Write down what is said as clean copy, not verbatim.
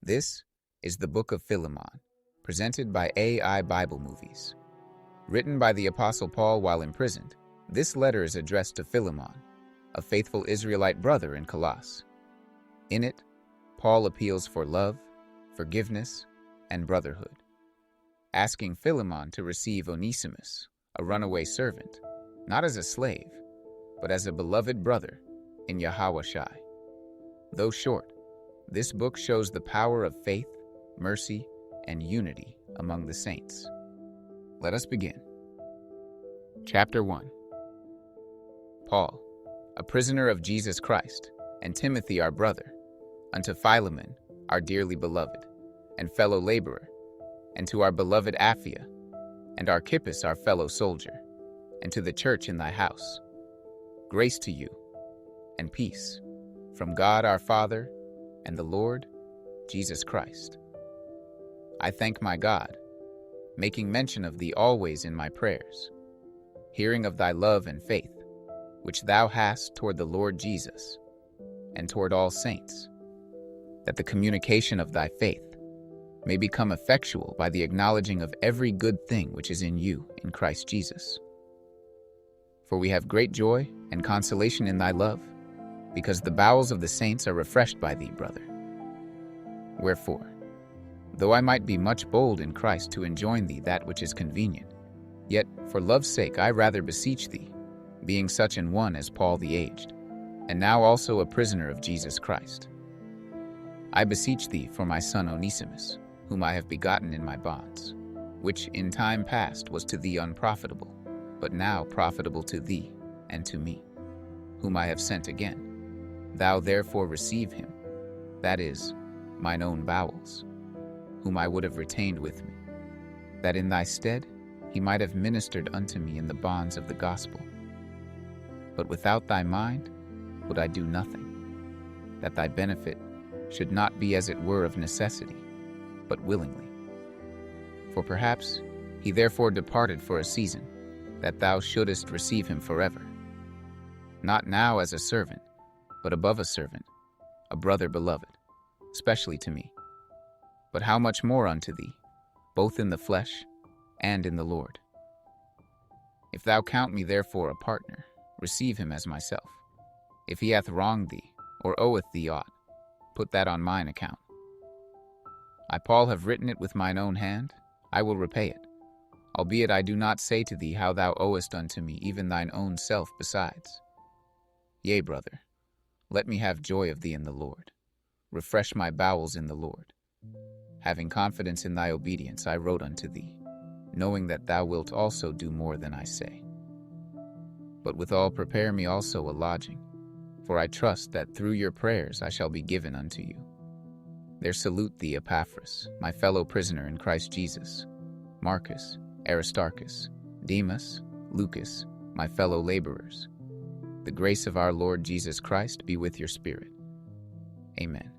This is the Book of Philemon, presented by AI Bible Movies. Written by the Apostle Paul while imprisoned, this letter is addressed to Philemon, a faithful Israelite brother in Colossus. In it, Paul appeals for love, forgiveness, and brotherhood, asking Philemon to receive Onesimus, a runaway servant, not as a slave, but as a beloved brother in Yahawashi. Though short, this book shows the power of faith, mercy, and unity among the saints. Let us begin. Chapter 1. Paul, a prisoner of Jesus Christ, and Timothy our brother, unto Philemon, our dearly beloved, and fellow laborer, and to our beloved Apphia, and Archippus our fellow soldier, and to the church in thy house. Grace to you, and peace, from God our Father, and the Lord Jesus Christ. I thank my God, making mention of thee always in my prayers, hearing of thy love and faith, which thou hast toward the Lord Jesus, and toward all saints, that the communication of thy faith may become effectual by the acknowledging of every good thing which is in you in Christ Jesus. For we have great joy and consolation in thy love, because the bowels of the saints are refreshed by thee, brother. Wherefore, though I might be much bold in Christ to enjoin thee that which is convenient, yet for love's sake I rather beseech thee, being such an one as Paul the aged, and now also a prisoner of Jesus Christ. I beseech thee for my son Onesimus, whom I have begotten in my bonds, which in time past was to thee unprofitable, but now profitable to thee and to me, whom I have sent again. Thou therefore receive him, that is, mine own bowels, whom I would have retained with me, that in thy stead he might have ministered unto me in the bonds of the gospel. But without thy mind would I do nothing, that thy benefit should not be as it were of necessity, but willingly. For perhaps he therefore departed for a season, that thou shouldest receive him forever, not now as a servant, but above a servant, a brother beloved, especially to me. But how much more unto thee, both in the flesh and in the Lord. If thou count me therefore a partner, receive him as myself. If he hath wronged thee, or oweth thee aught, put that on mine account. I, Paul, have written it with mine own hand, I will repay it, albeit I do not say to thee how thou owest unto me even thine own self besides. Yea, brother, let me have joy of thee in the Lord. Refresh my bowels in the Lord. Having confidence in thy obedience, I wrote unto thee, knowing that thou wilt also do more than I say. But withal prepare me also a lodging, for I trust that through your prayers I shall be given unto you. There salute thee Epaphras, my fellow prisoner in Christ Jesus, Marcus, Aristarchus, Demas, Lucas, my fellow laborers. The grace of our Lord Jesus Christ be with your spirit. Amen.